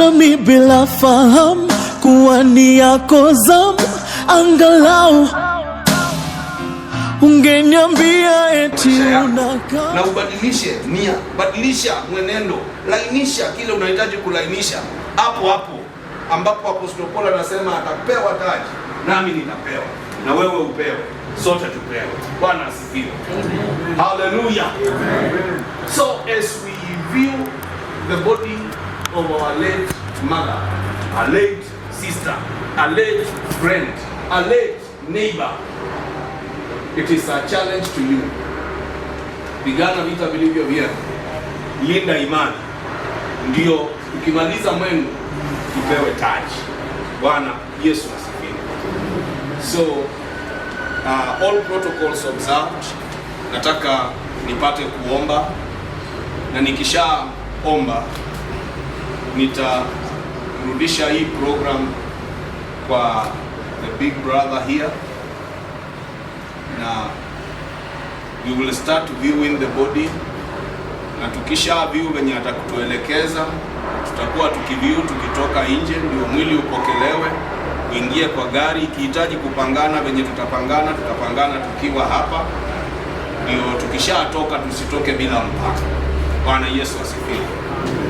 nami bila fahamu kuwa ni yako zamu, angalau ungeniambia eti unaka. Na ubadilishe nia, badilisha mwenendo, lainisha kile unahitaji kulainisha. Hapo hapo ambapo Apostle Paul anasema atapewa taji, nami nitapewa, na wewe upewe, sote tupewe. Bwana asifiwe. Hallelujah. So as we view the body of our late mother, our late sister, our late friend, our late neighbor, it is a challenge to you. Pigana vita vilivyo vyema, linda imani, ndio ukimaliza mwendo upewe taji. Bwana Yesu asifiwe. So all protocols observed. Nataka nipate kuomba, na nikishaomba nitarudisha hii program kwa the big brother here, na we will start viewing the body, na tukisha view venye atakutuelekeza tutakuwa tukiview tukitoka nje, ndio mwili upokelewe, uingie kwa gari. Ikihitaji kupangana venye tutapangana tukiwa hapa, ndio tukishatoka tusitoke bila mpaka. Bwana Yesu asifiwe.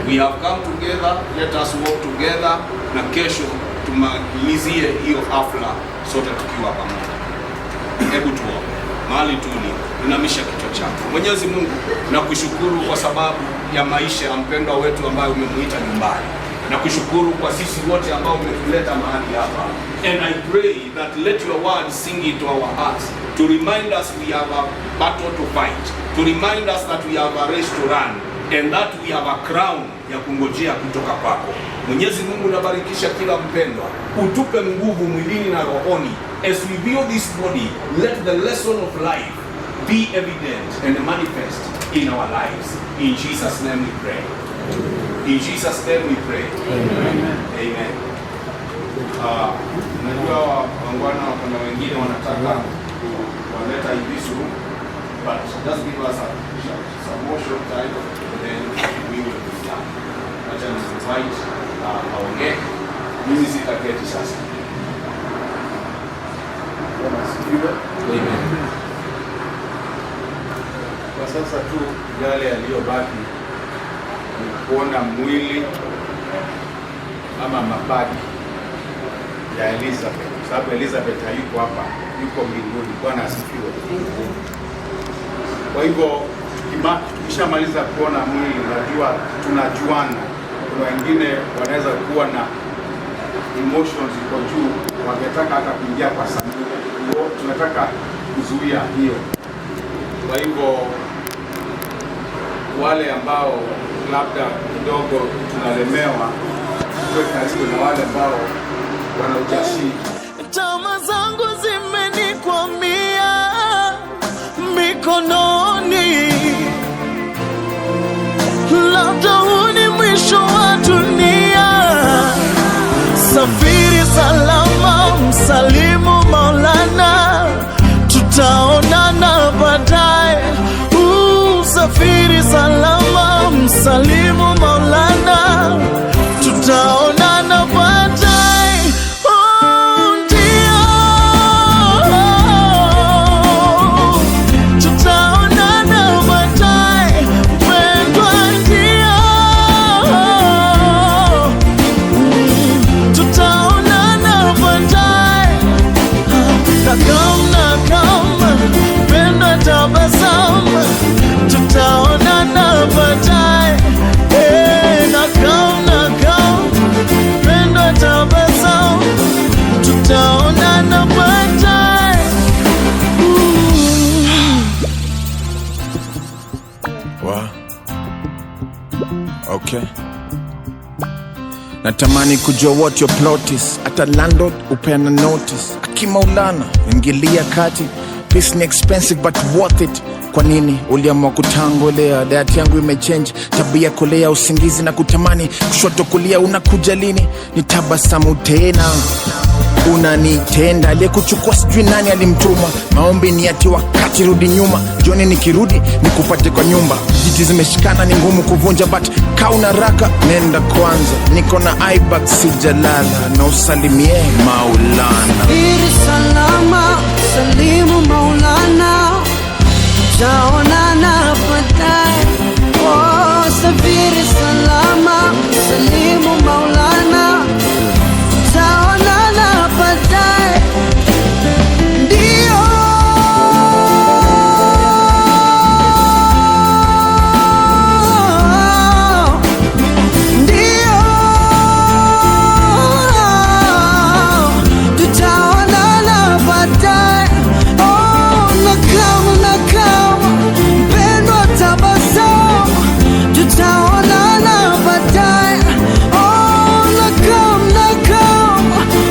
We have come together, let us walk together, na kesho tumalizie hiyo hafla sote tukiwa pamoja. Hebu tuombe. Mahali tuli, inamisha kichwa chako. Mwenyezi Mungu, nakushukuru kwa sababu ya maisha ya mpendwa wetu ambaye umemuita nyumbani. Nakushukuru kwa sisi wote ambao umetuleta mahali hapa. And I pray that let your word sing into our hearts to remind us we have a battle to fight, to remind us that we have a race to run, and that we have a crown ya kungojea kutoka kwako. Mwenyezi Mungu, nabarikisha kila mpendwa, utupe nguvu mwilini na rohoni. As we view this body, let the lesson of life be evident and manifest in our lives. In Jesus' name we pray. In Jesus' name we pray. Amen. Amen. Najua wangwana wakona wengine wanataka kuwaleta hivi soon, but just give us some more short time, then we will be done. Acha nisinvite aongee. Mimi sitaketi sasa. Amen. Kwa sasa tu yale yaliyobaki ni kuona mwili ama mabaki ya Elizabeth, sababu Elizabeth hayuko hapa, yuko mbinguni. Bwana asifiwe. Kwa hivyo tukishamaliza kuona mwili, najua tunajuana. Kuna wengine wanaweza kuwa na emotions iko juu, wangetaka hata kuingia kwa sanduku. Tunataka kuzuia hiyo. Kwa hivyo wale ambao labda kidogo tunalemewa, tuwe karibu na wale ambao wana ujasiri. Tama zangu zimenikwamia mikononi, labda huu ni mwisho wa dunia. Safiri salama, msalimu Maulana, tutaonana baadaye. Safiri salama, msalimu Maulana, tutaonana baadaye. Ndio, tutaonana baadaye, mpendwa, ndio, tutaonana baadaye. Na kama mpendwa, tabasamu, tutaonana baadaye. Na kama mpendwa, tabasamu, tutaonana baadaye. Wow. Okay. Natamani kujua what your plot is. Ata landlord upeana notice. Akimaulana ingilia kati. Peace ni expensive but worth it. Kwa nini uliamua kutangolea? Diet yangu imechange, tabia kolea, usingizi na kutamani kushoto kulia. Unakuja lini? Nitabasamu tena. unanitenda. Aliyekuchukua sijui nani alimtuma. Maombi ni ati wakati rudi nyuma. Jioni nikirudi nikupate kwa nyumba. Jiti zimeshikana ni ngumu kuvunja, but kauna raka nenda kwanza. Niko na iBack sijalala, na usalimie Maulana. Safiri salama, salimu Maulana, tutaonana baadaye. Oh, safiri salama, salimu Maulana, tutaonana baadaye. Ndio tutaonana baadaye. Oh, nakam mpendwa, tabasamu, tutaonana baadaye. Oh, nakam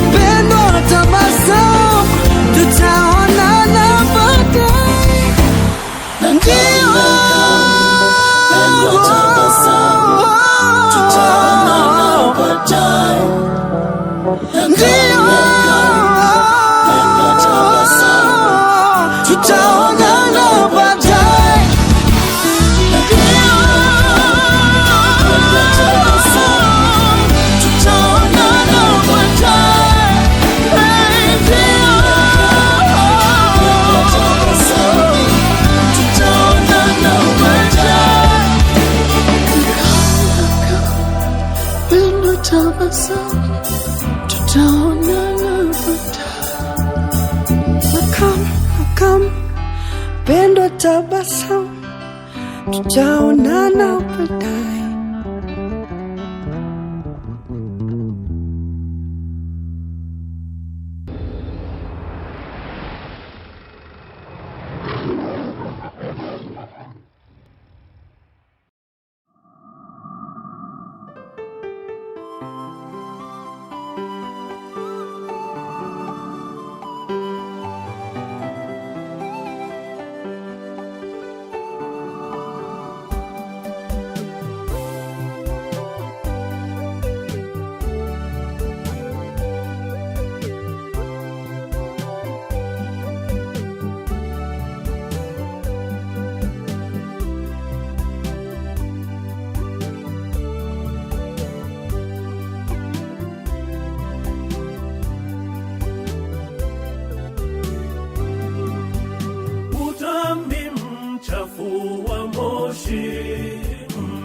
mpendwa, tabasamu, tutaonana baadaye. Ndio tutaonana baadaye. Pendo tabasamu, tutaonana baadaye.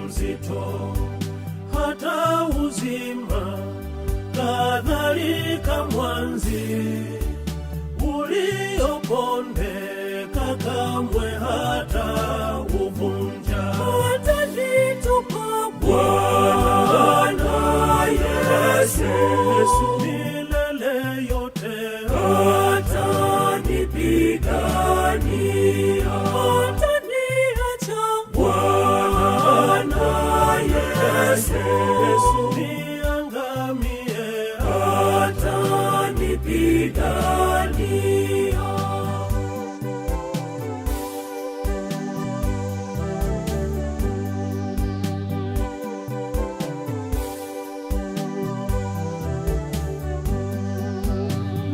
Mzito hata uzima, kadhalika mwanzi uliopondeka, kamwe hata uvunja. Atanitupa Bwana Yesu milele yote, atanipigania. Yesu niangamie, atanipigania.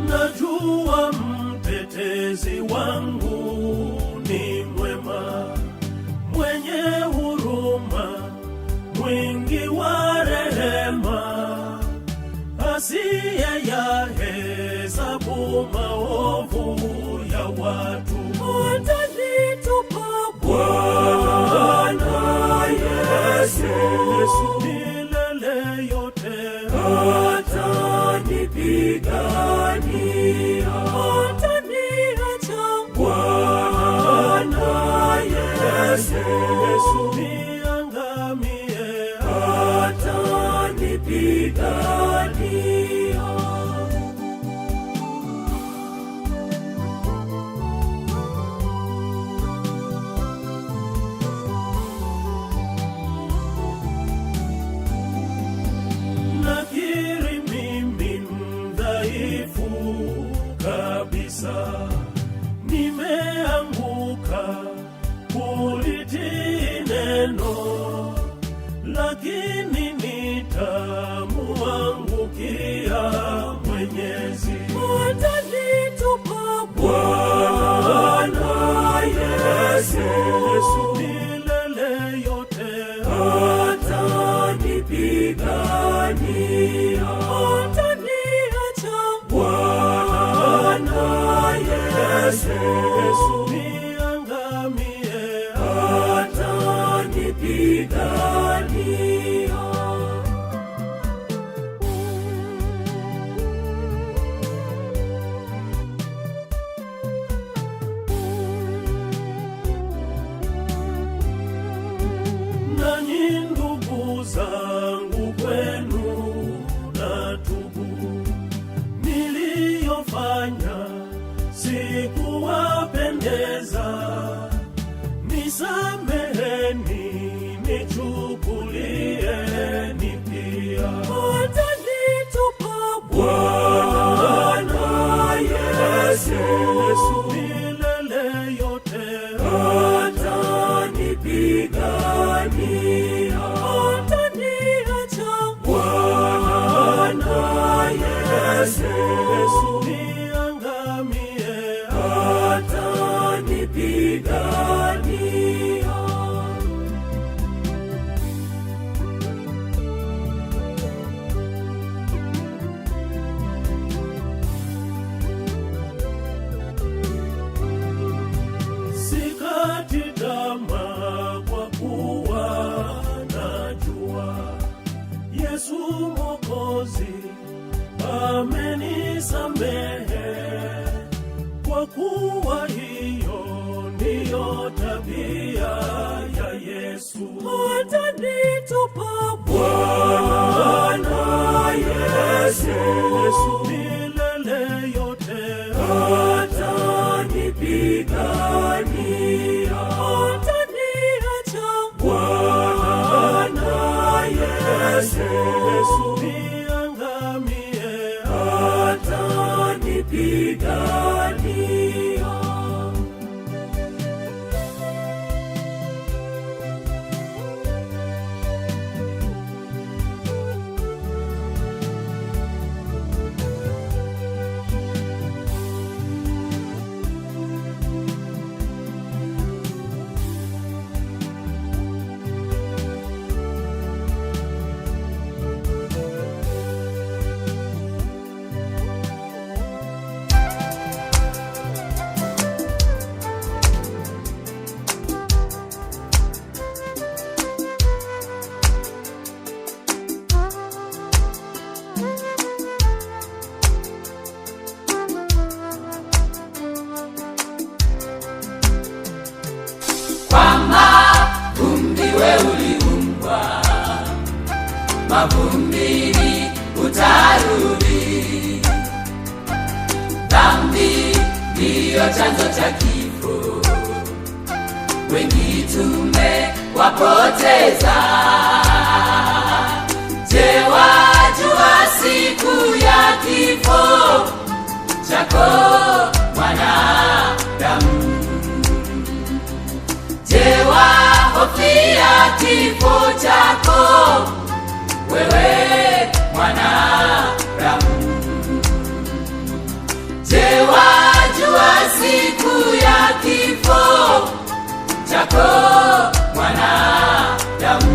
Najua mtetezi wangu ni mwema, mwenye huruma, mwingi wa rehema, asiyeyahesabu maovu ya watu. Atanitupa Bwana Yesu milele yote, atanipigania. Ataniacha Bwana Yesu niangamie, atanipigania. Nakiri mimi mdhaifu kabisa, nimeanguka kulitii neno, lakini nitamuangukia Mwenyezi. nimebonyeza. Nisameheni, nichukulieni pia. Hatanitupa Bwana Yesu milele yote, hatanipigania, hataniacha Bwana Yesu niangamie, hatanipigania. Sikati tamaa kwa kuwa najua Yesu Mwokozi amenisamehe, kwa kuwa hiyo ndiyo tabia ya Yesu. Hatanitupa Bwana Yesu milele yote, hatanipigania, hataniacha Bwana Yesu niangamie, hatanipigania. Mavumbini utarudi, dhambi ndiyo chanzo cha kifo, wengi tumewapoteza. Je, wajua siku ya kifo chako mwanadamu? Je, wahofia kifo chako wewe mwanadamu? Je, wajua siku ya kifo chako mwanadamu?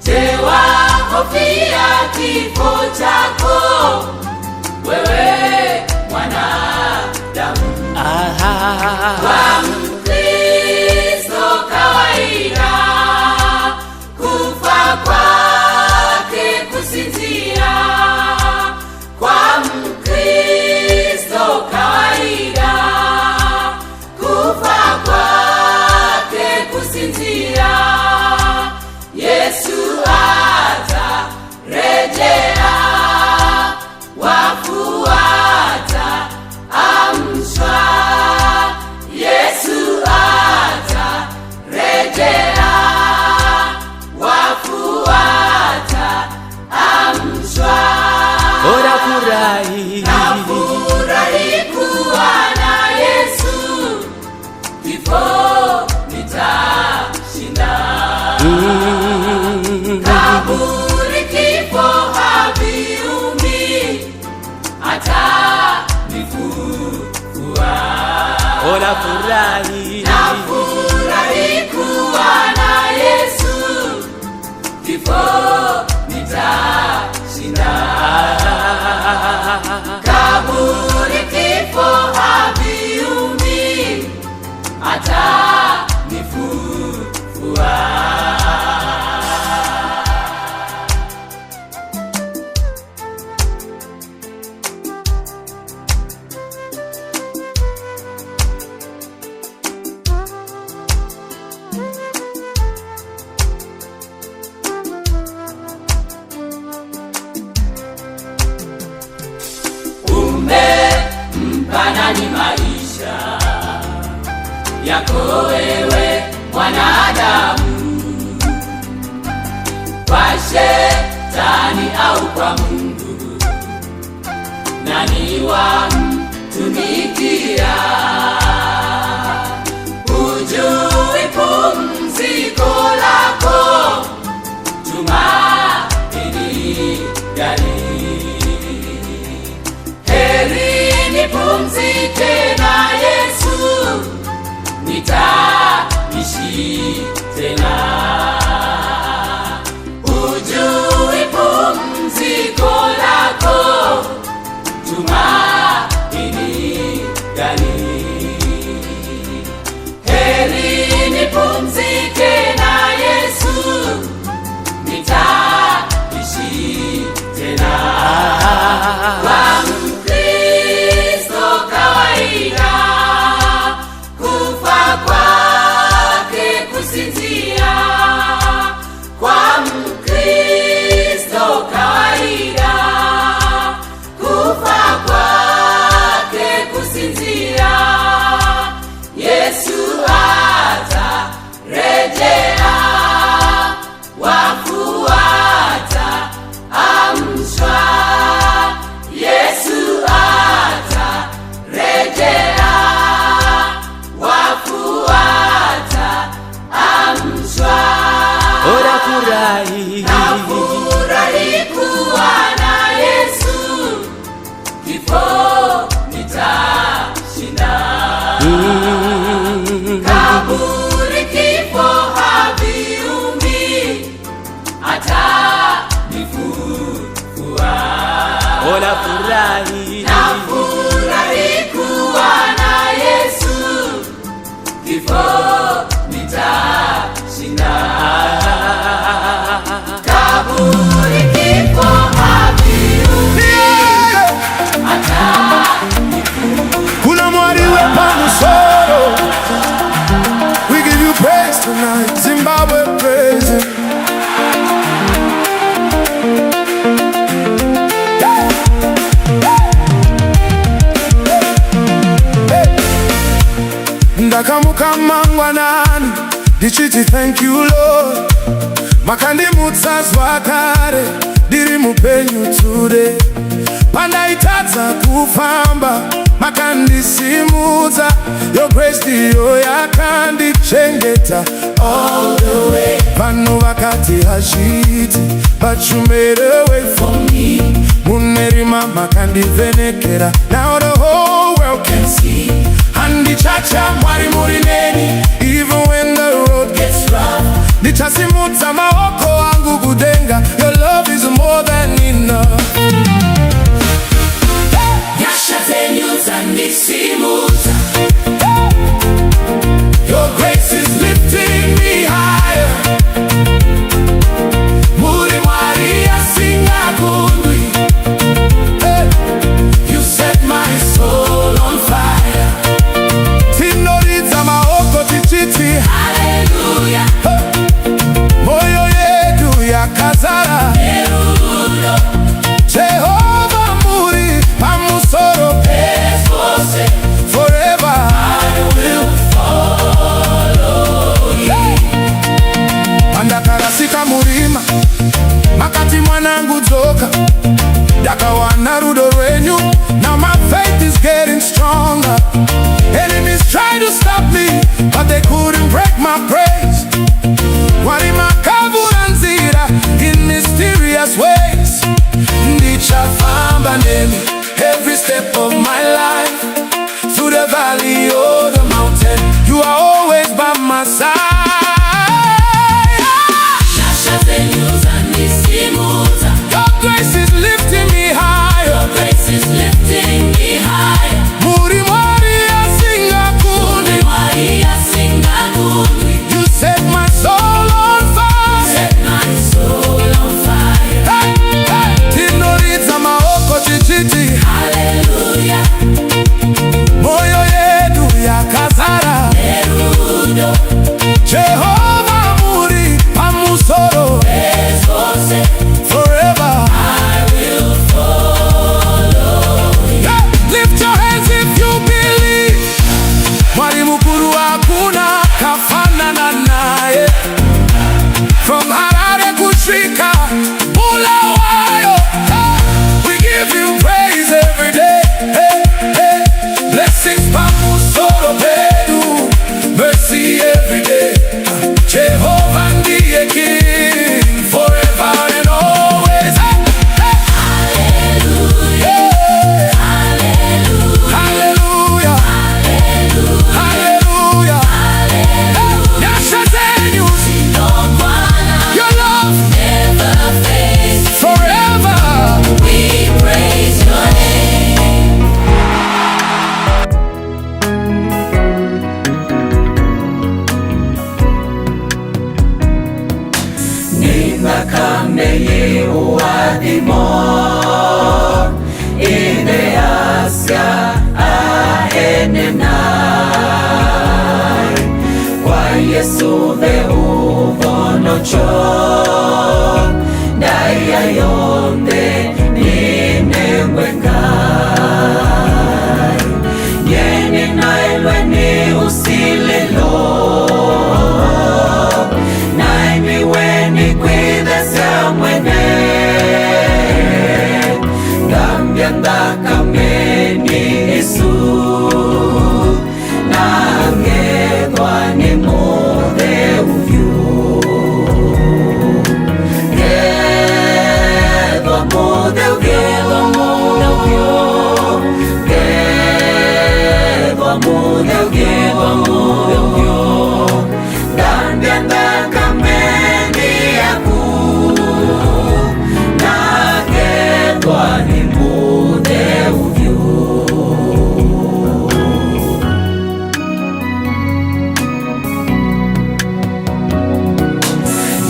Je, wahofia kifo chako wewe mwanadamu? Kwa Mkristo kawaida kufa kwake kusinzia, kwa Mkristo kawaida kufa kwake kusinzia. Yesu atarejea, wafu wataamshwa. Yesu atarejea, wafu wataamshwa. Nafurahi kuwa na Yesu, kifo nitashinda. Kaburi kifo haviumi, atanifufua. Nafurahi kuwa na Yesu, kifo nitashinda. Kaburi kifo haviumi, atanifufua. Umempa nani maisha? maisha yako wewe mwanadamu, kwa shetani au kwa Mungu, nani wamtumikia? Hujui pumziko lako tumaini gani? Heri nipumzike na Yesu, nitaishi tena. Hujui pumziko lako tumaini gani? Heri nipumzike na Yesu, nitaishi tena. Kwa Mkristo kawaida, kufa kwake kusinzia. Kwa Mkristo kawaida, kufa kwake kusinzia. Yesu atarejea, wafu wataamshwa. Yesu atarejea, wafu wataamshwa. Nafurahi kuwa na Yesu, kifo nitashinda. Kaburi kifo haviumi, atanifufua. Nafurahi kuwa na Yesu, kifo nitashinda. Kaburi kifo haviumi, atanifufua. Kuna mwari wepa musoro. We give you praise tonight, Zimbabwe praise Him. Ndakamuka mangwanani ndichiti thank you Lord, makandimutsa zwakare ndiri mupenyu today. Pandaitatsa kufamba makandisimudza, your grace ndiyo yakandichengeta all the way. Vanhu vakati hazviti, but you made a way for me. Munerima makandivhenekera, now the whole world can see. Handichacha mwari muri neni, even when the road gets rough. Ndichasimudza maoko angu kudenga, your love is more than enough. Your grace is lifting me higher. Muri Maria singakundwi. You set my soul on fire. Tinoridza maoko tichiti hallelujah. Moyo yedu yakazara nerudo. Jehova muri pamusoro pese, forever I will follow you. Pandakarasika murima makati mwanangu dzoka, ndakawana rudo rwenyu. Now my faith is getting stronger. Enemies try to stop me, but they couldn't break my praise. Wari makavura nzira in mysterious ways. Ndichafamba nemi every step of my life, through the valley or the mountain, you are always by my side. Your grace is lifting me higher. Your grace is lifting me higher. Muri Maria singakundwi. You set my soul on fire. Set my soul on fire. Hey, hey. Tinoridza maoko tichiti hallelujah. Moyo yedu yakazara nerudo. mucho ndaya yonde nine mwengai yeni nailwe ni usilelo naimi weni kwidhesa mwene gambia ndakameni isu nangedwa ni mode uvyu gedwa mode uvyu gedwa mode uvyu gambia ndakameni yaku nangedwa ni mode uvyu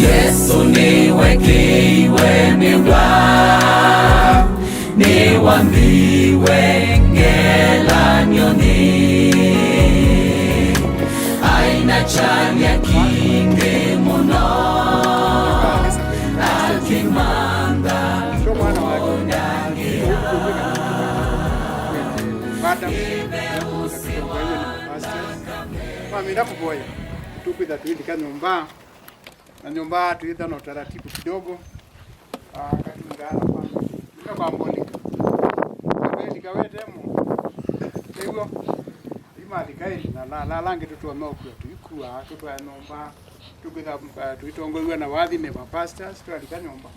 Yesu niwekiwe miwa niwambiwe ngela nyoni aina chanya kinge muno akimanga Mami ndakuboya tupita tuindika nyumba na nyumba tuita na utaratibu kidogo katungana kwa Monica ndikawetemo ego imali kai na lange tutu moko tuikua tutu ya nyumba tukitha tuitongoiwa na wathi ne pastors tualika nyumba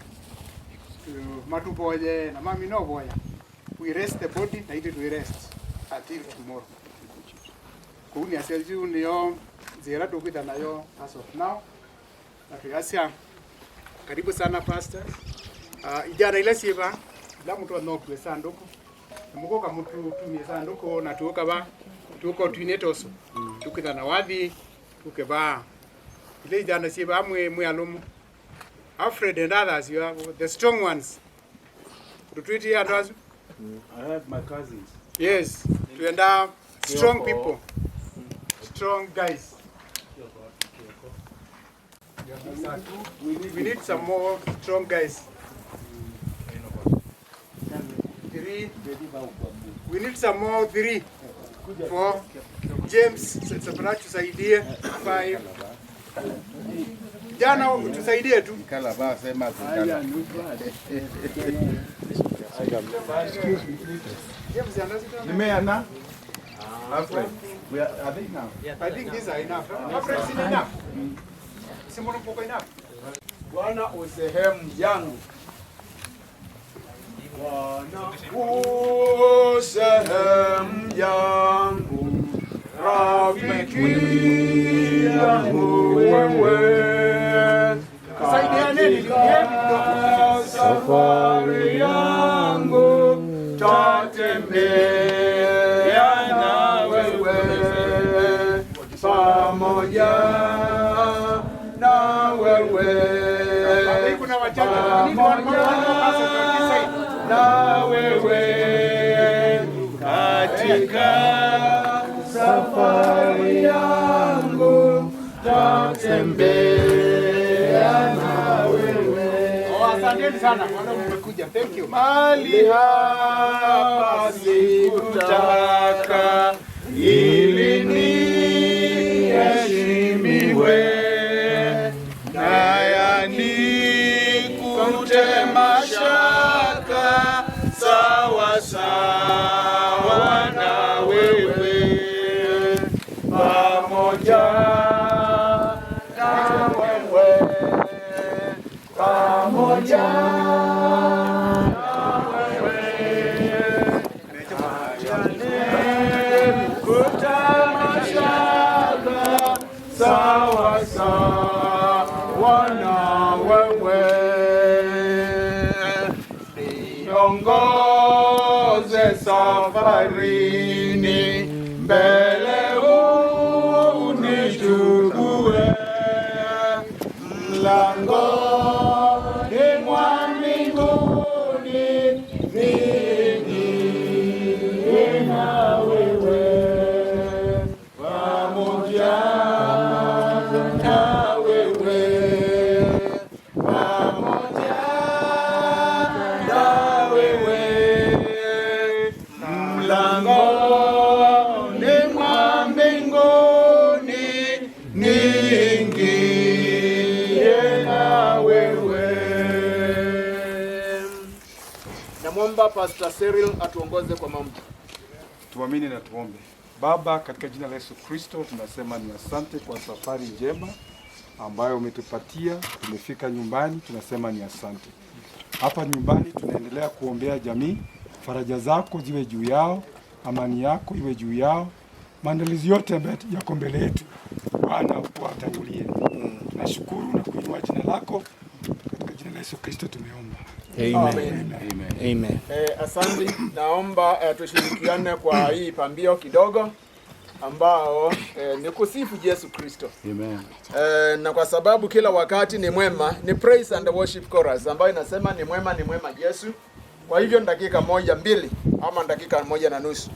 matuboye na mami no boya we rest the body na it we rest until tomorrow kuni aselju niyo zera tukitha nayo as of now na tuyasia karibu sana pastor ijana ile siba la mtu anokwe sanduku muko kama mtu tumie sanduku na tuoka ba tuko twinetoso tukitha na wathi tukeba ile ijana siba mwe alumu Alfred and others, you are the strong ones. To treat here and us? I have my cousins. Yes, to end up strong people, strong guys. We need some more strong guys. Three. We need some more 3. 4. James, Sabarachu Saidie. 5. Jana tusaidie tu. Kala ba sema kukala. Nimeana? Alfred, we are they now? I think these are enough. Alfred, is enough? Simona poko enough. Bwana usehemu yangu. Bwana usehemu yangu. Rafiki yangu wewe. Safari yangu tatembea na wewe pamoja na wewe pamoja na wewe katika safari yangu tatembea na wewe. Asanteni sana kwa mmekuja. Thank you. Mali hapa sikutaka ili niheshimiwe na yanikute mashaka sawa sawa na wewe pamoja na wewe pamoja sawa sawa na wewe, niongoze safarini, mbele unichukue mlangoni mwa mbinguni, niingie na wewe pamoja na wewe mlangoni mwa mbinguni niingie na wewe. Namwomba Pastor Cyril atuongoze kwa maombi. Tuamini na tuombe. Baba, katika jina la Yesu Kristo tunasema ni asante kwa safari njema ambayo umetupatia. Tumefika nyumbani, tunasema ni asante. Hapa nyumbani tunaendelea kuombea jamii, faraja zako ziwe juu yao, amani yako iwe juu yao, maandalizi yote ambayo yako mbele yetu Bwana uwatangulie. Tunashukuru na kuinua jina lako, katika jina la Yesu Kristo tumeomba. Amen. Amen. Amen. Asante. Naomba tushirikiane kwa hii pambio kidogo ambao ni kusifu Yesu Kristo. Amen. Na kwa sababu kila wakati ni mwema, ni praise and worship chorus ambayo inasema ni mwema Yesu. Kwa hivyo ni dakika 1-2 ama dakika 1.5.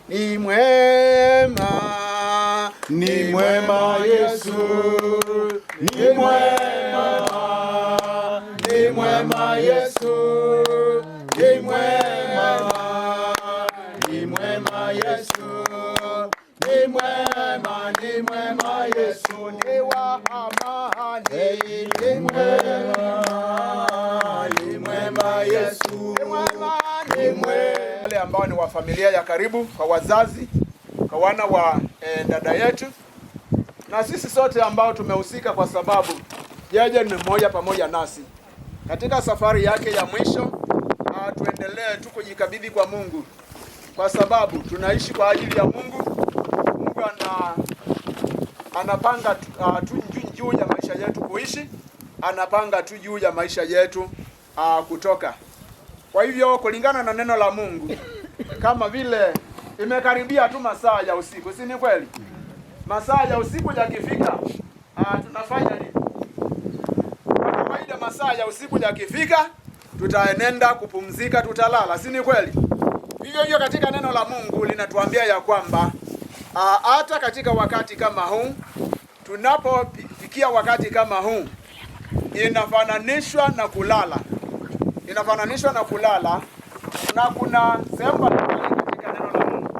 Ni mwema Yesu, ni mwema Yesu, ni mwema Yesu, ni mwema Yesu, ni wa amani, ni mwema Yesu, ni mwema. Wale ambao ni wa familia ya karibu, kwa wazazi, kwa wana wa dada yetu, na sisi sote ambao tumehusika, kwa sababu yeye ni mmoja pamoja nasi katika safari yake ya mwisho. Tuendelee tu kujikabidhi kwa Mungu, kwa sababu tunaishi kwa ajili ya Mungu. Mungu anapanga tu juu ya maisha yetu kuishi, anapanga tu juu ya maisha yetu kutoka. Kwa hivyo kulingana na neno la Mungu, kama vile imekaribia tu masaa ya usiku, si ni kweli? Masaa ya usiku yakifika, tunafanya nini? Kwa kawaida masaa ya usiku yakifika, tutaenenda kupumzika, tutalala, si ni kweli? Hivyo katika neno la Mungu linatuambia ya kwamba hata katika wakati kama huu, tunapofikia wakati kama huu, inafananishwa na kulala. Na kuna sehemu katika neno la Mungu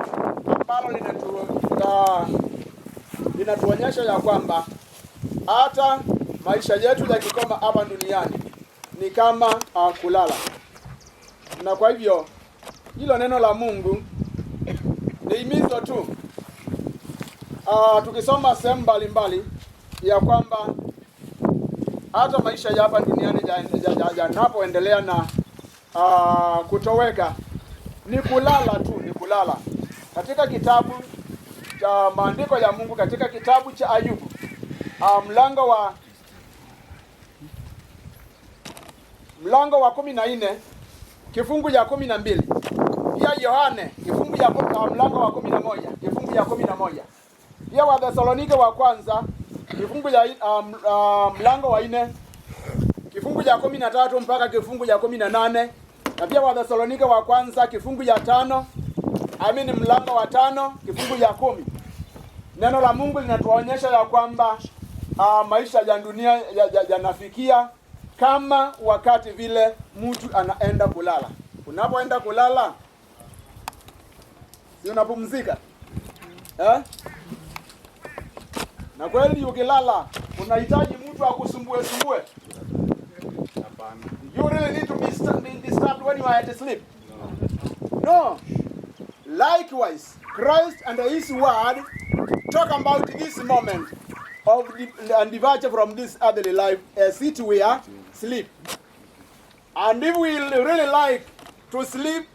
ambalo linatuonyesha ya kwamba hata maisha yetu yakikoma hapa duniani ni kama kulala. Na kwa hivyo hilo neno la Mungu ni himizo tu. Tukisoma sehemu mbalimbali ya kwamba hata maisha ya hapa duniani yanapoendelea na kutoweka, ni kulala tu, ni kulala. Katika kitabu cha maandiko ya Mungu, katika kitabu cha Ayubu, mlango wa 14 kifungu ya 12, pia Yohane mlango wa 11 kifungu ya 11, pia Wathesalonike wa kwanza kifungu ya mlango wa 4 kifungu ya 13 mpaka kifungu ya 18, na pia Wathesalonike wa kwanza kifungu ya 5, mlango wa 5 kifungu ya 10. Neno la Mungu linatuonyesha ya kwamba maisha ya dunia yanafikia kama wakati vile mtu anaenda kulala. Unapoenda kulala, si unapumzika? Na kweli ukilala unahitaji mtu akusumbue. You really need to be disturbed when you are at sleep? No. Likewise, Christ and His word talk about this moment of departure from this earthly life as it were sleep. And if we really like to sleep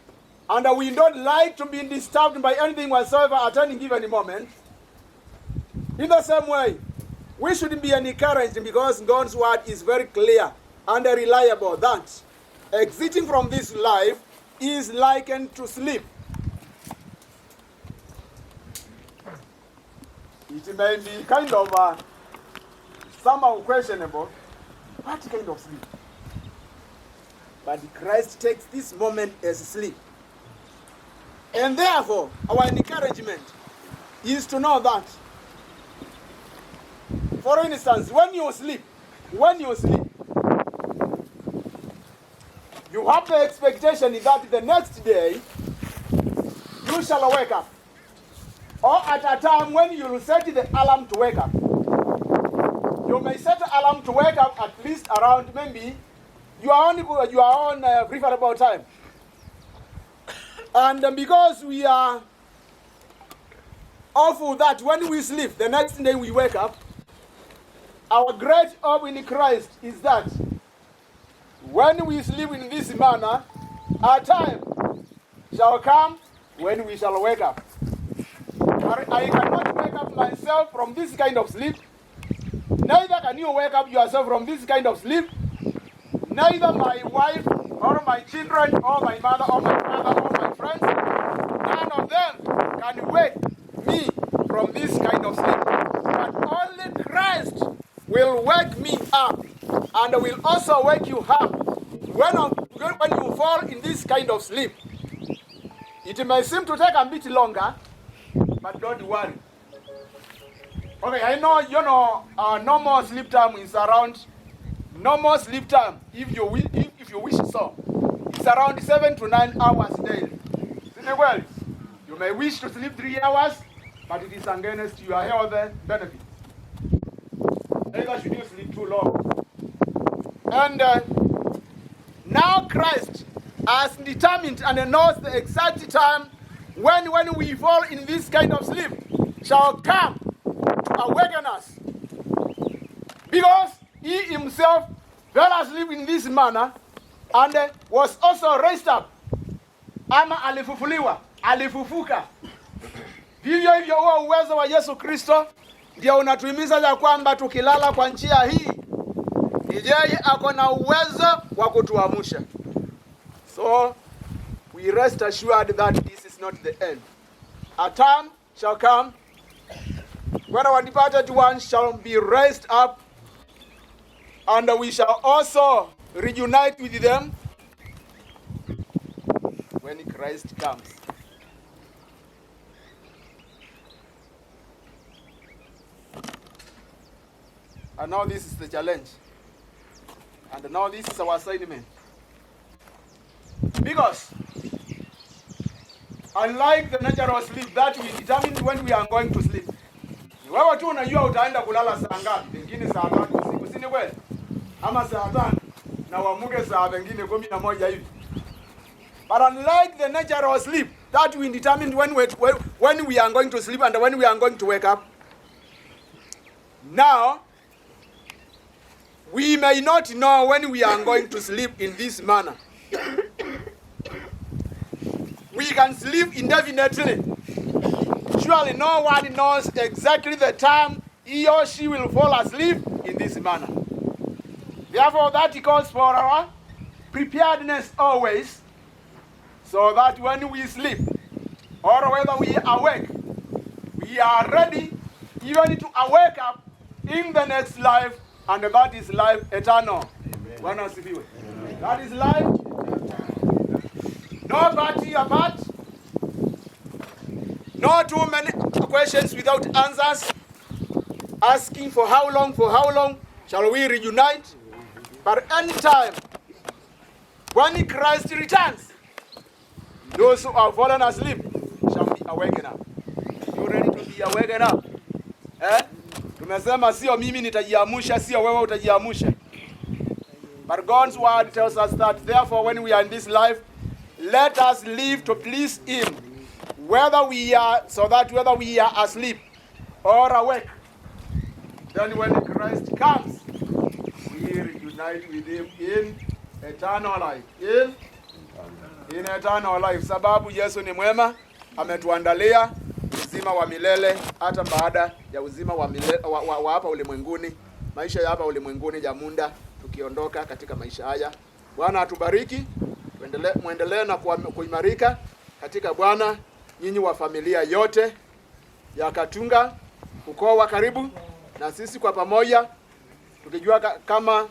and we don't like to be disturbed by anything whatsoever at any given moment, in the same way, we should be encouraged, because God's word is very clear and reliable that exiting from this life is likened to sleep. It may be kind of somehow questionable, what kind of sleep? But Christ takes this moment as sleep. And therefore, our encouragement is to know that, for instance, when you sleep, you have the expectation that the next day you you shall wake up, or at a time when you will set the alarm to wake up. You may set the alarm to wake up at least around maybe your own preferable time. And because we are awful that when we sleep, the next day we wake up, our great hope in Christ is that when we sleep in this manner, our time shall come when we shall wake up. I cannot wake up myself from this kind of sleep. Neither can you wake up yourself from this kind of sleep. Neither my wife or my children or my mother or my father or my friends, none of them can wake me from this kind of sleep. But only Christ will wake me up and will also wake you up when you fall in this kind of sleep. It may seem to take a bit longer, but don't worry. Okay, I know normal sleep time is around, normal sleep time, if you wish so, it's around 7 to 9 hours daily. Well, you may wish to sleep 3 hours, but it is against your health benefits. Neither should you sleep too long. And now Christ has determined and knows the exact time when we fall in this kind of sleep shall come to awaken us. Because he himself fell asleep in this manner and was also raised up. Ama alifufuliwa, alifufuka. Vivyo hivyo huo uwezo wa Yesu Kristo ndio unatuhimiza ya kwamba tukilala kwa njia hii, yeye ako na uwezo wa kutuamsha. So we rest assured that this is not the end. A time shall come when our departed ones shall be raised up, and we shall also reunite with them when Christ comes. And now this is the challenge. And now this is our assignment. Because unlike the natural sleep that we determine when we are going to sleep, wewe tu unajua utaenda kulala saa ngapi, pengine saa 3 usiku, si ni kweli? Ama saa 5 na uamuke saa pengine 11 hivi. But unlike the natural sleep that we determine when we are going to sleep and when we are going to wake up, now we may not know when we are going to sleep in this manner. We can sleep indefinitely. Surely no one knows exactly the time he or she will fall asleep in this manner. Therefore, that calls for our preparedness always, so that when we sleep, or whether we awake, we are ready even to awake up in the next life, and that is life eternal. Amen. That is life. No party apart. No too many questions without answers. Asking for how long shall we reunite? But any time, when Christ returns, those who have fallen asleep shall be awakened up. You ready to be awakened up? Tumesema sio mimi nitajiamusha, sio wewe utajiamusha. But God's word tells us that therefore when we are in this life, let us live to please him, whether we are asleep or awake. Then when Christ comes, we reunite with him in eternal life. In eternal life. Sababu Yesu ni mwema, ametuandalia uzima wa milele hata baada ya uzima wa milele wa hapa ulimwenguni, maisha ya hapa ulimwenguni ya muda tukiondoka katika maisha haya. Bwana atubariki, muendelee na kuimarika katika Bwana, nyinyi wa familia yote ya Katunga, ukoo wa karibu na sisi kwa pamoja, tukijua kama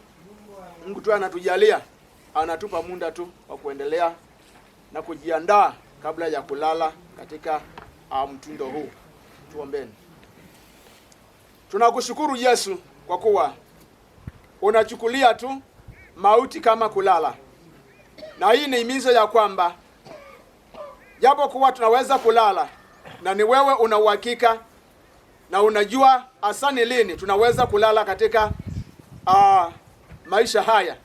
Mungu tu anatujalia, anatupa muda tu wa kuendelea na kujiandaa kabla ya kulala katika mtindo huu. Tuombeni. Tunakushukuru Yesu kwa kuwa unachukulia tu mauti kama kulala. Na hii ni himizo ya kwamba japo kuwa tunaweza kulala, na ni wewe una uhakika na unajua hasa ni lini tunaweza kulala katika maisha haya,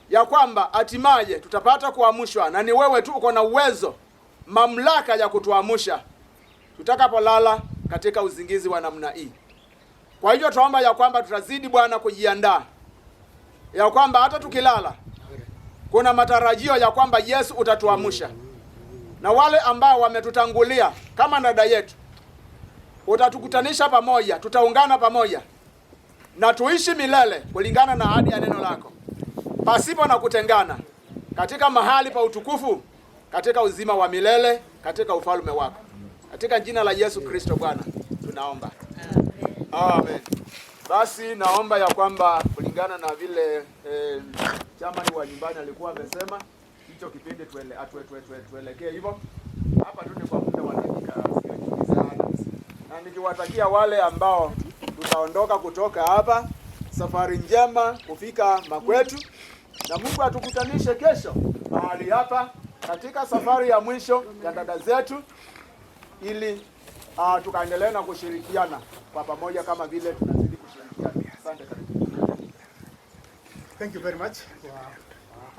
ya kwamba hatimaye tutapata kuamshwa, na ni wewe tu uko na uwezo, mamlaka ya kutuamsha tutakapolala katika uzingizi wa namna hii. Kwa hivyo tuomba ya kwamba tutazidi Bwana kujiandaa, ya kwamba hata tukilala kuna matarajio ya kwamba Yesu utatuamsha, na wale ambao wametutangulia kama dada yetu utatukutanisha pamoja, tutaungana pamoja na tuishi milele kulingana na ahadi ya neno lako, pasipo na kutengana, katika mahali pa utukufu, katika uzima wa milele, katika ufalme wako. Katika jina la Yesu Kristo Bwana tunaomba. Amen. Basi naomba ya kwamba kulingana na vile chamani wa nyumbani alikuwa amesema, hicho kipindi tuelekee hivyo. Hapa tu ni kwa muda wa dakika sana. Na nikiwatakia wale ambao tutaondoka kutoka hapa, safari njema kufika makwetu, na Mungu atukutanishe kesho mahali hapa katika safari ya mwisho ya dada zetu, ili tukaendelea na kushirikiana kwa pamoja kama vile tunazidi kushirikiana. Asante sana. Thank you very much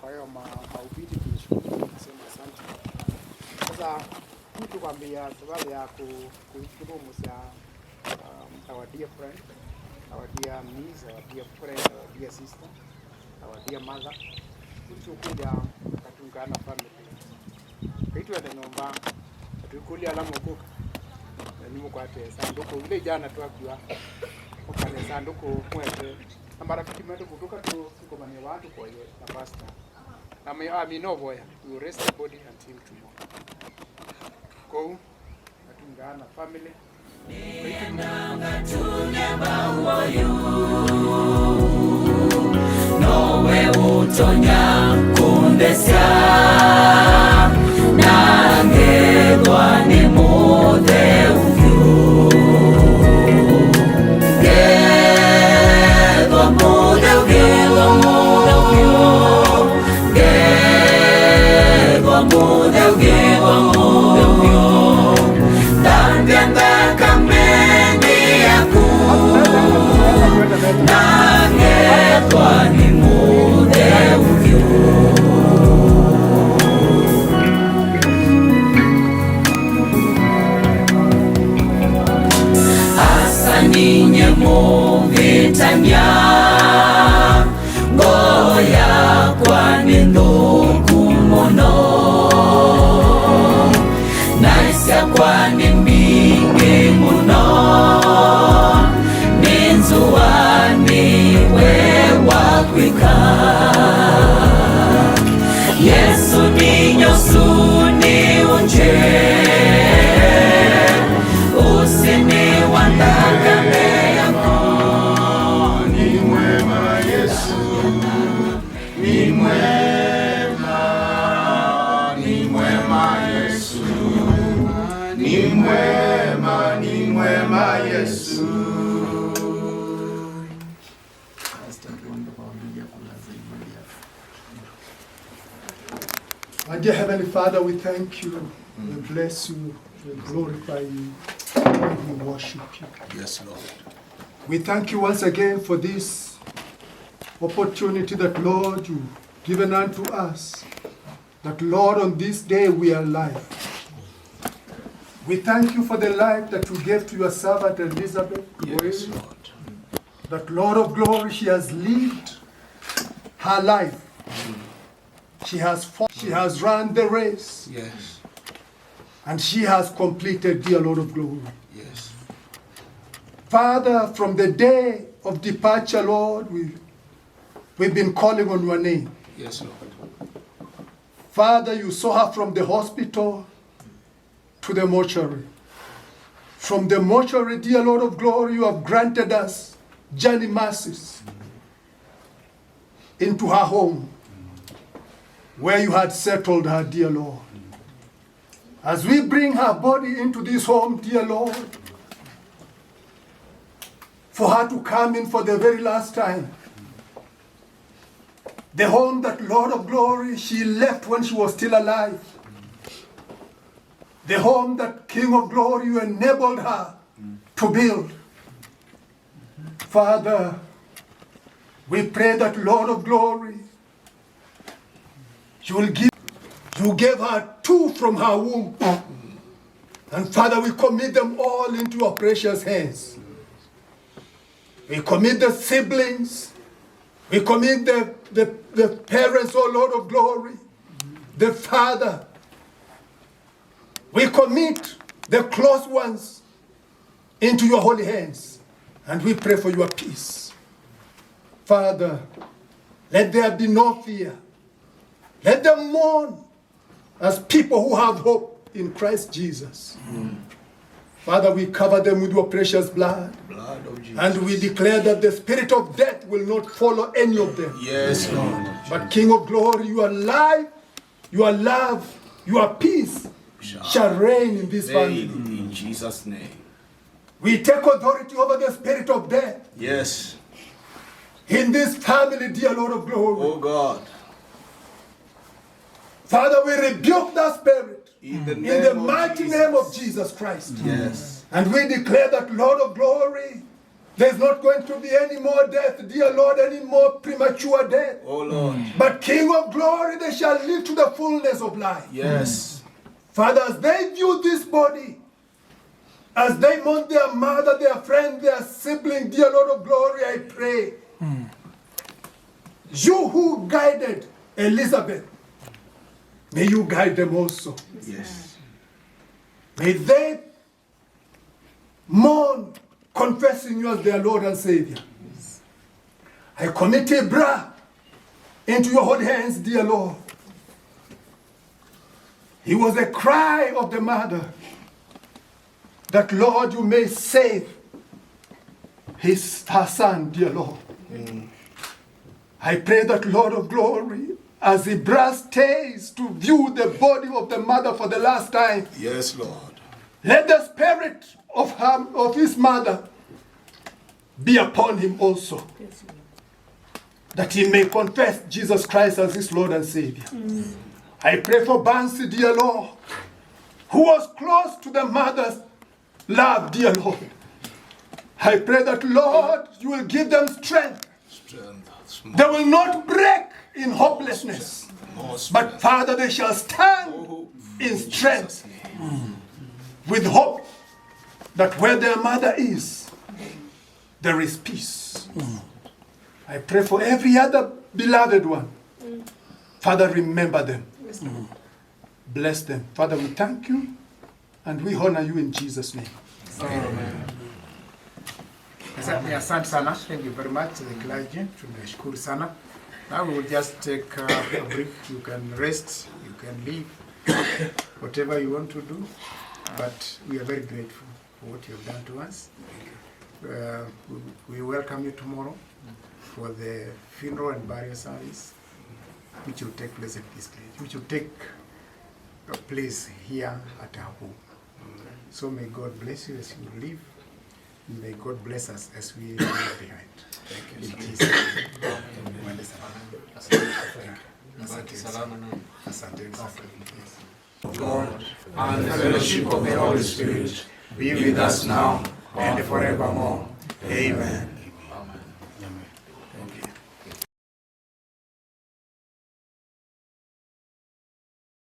kwa hiyo mahubiri, tunashukuru, nasema asante. Sasa mtu kwambia sababu ya kushukuru msa our dear friend, our dear niece, our dear friend, our dear sister, our dear mother, kuja katungana family kitu ya nyumba tukuli alamu kuka ni mkwate sanduku ile jana tu akiwa kwa sanduku mwete na marafiki wetu kutoka tu sikomani watu kwa hiyo na pastor na aminovo ya we rest the body until tomorrow. Go katungana family nowe utonya kundesya nange dwane mode uvyu gedwa mode gedwa mode uvyu gedwa mode gedwa mode uvyu tandianda kameni yaku nange dwane mode uvyu. Ninye muvitanya ngoya kwani ndugu muno naisya kwani mingi muno ninzuwani wewa kwika Yesu ninyosuni unje usini wandaka ni mwema Yesu, ni mwema, ni mwema Yesu, ni mwema, ni mwema Yesu. Our dear Heavenly Father, we thank you, we bless you, we glorify you, and we worship you. Yes, Lord. We thank you once again for this opportunity that, Lord, you've given unto us. That, Lord, on this day we are alive. We thank you for the life that you gave to your servant Elizabeth. Yes, Lord. That, Lord of glory, she has lived her life. She has fought, she has run the race. Yes. And she has completed, dear Lord of glory. Yes. Father, from the day of departure, Lord, we've been calling on your name. Yes, Lord. Father, you saw her from the hospital to the mortuary. From the mortuary, dear Lord of glory, you have granted us journey mercies into her home, where you had settled her, dear Lord. As we bring her body into this home, dear Lord, for her to come in for the very last time, the home that, Lord of glory, she left when she was still alive, the home that King of Glory you enabled her to build. Father, we pray that Lord of Glory, you gave her 2 from her womb. And Father, we commit them all into your precious hands. We commit the siblings. We commit the parents, oh Lord of Glory, the father. We commit the close ones into your holy hands. And we pray for your peace. Father, let there be no fear. Let them mourn as people who have hope in Christ Jesus. Father, we cover them with your precious blood. Blood of Jesus. And we declare that the spirit of death will not follow any of them. Yes, Lord. But King of Glory, your life, your love, your peace shall reign in this family. In Jesus' name. We take authority over the spirit of death Yes. in this family, dear Lord of Glory. Oh God. Father, we rebuke that spirit In the, in the mighty name of Jesus Christ. Yes. And we declare that, Lord of Glory, there's not going to be any more death, dear Lord, any more premature death. Oh Lord. But King of Glory, they shall live to the fullness of life. Yes. Father, as they view this body, as they mourn their mother, their friend, their sibling, dear Lord of Glory, I pray. You who guided Elizabeth, may you guide them also. Yes. May they mourn, confessing you as their Lord and Savior. I commit Ibra into your holy hands, dear Lord. He was a cry of the mother that, Lord, you may save her son, dear Lord. I pray that, Lord of Glory, as Ibra stays to view the body of the mother for the last time, Yes, Lord. let the spirit of his mother be upon him also, that he may confess Jesus Christ as his Lord and Savior. I pray for Bansi, dear Lord, who was close to the mother's love, dear Lord. I pray that, Lord, you will give them strength. They will not break in hopelessness, but Father, they shall stand in strength with hope that where their mother is, there is peace. I pray for every other beloved one. Father, remember them. Bless them. Father, we thank you and we honor you in Jesus' name. Amen. Asante sana. Thank you very much, the clergy. Tunashukuru sana. Now we will just take a break. You can rest, you can leave, whatever you want to do. But we are very grateful for what you have done to us. We welcome you tomorrow for the funeral and burial service, which will take place at this place, which will take place here at our home. So may God bless you as you leave. May God bless us as we leave behind. Thank you. In Jesus' name. God and the fellowship of the Holy Spirit be with us now and forevermore. Amen.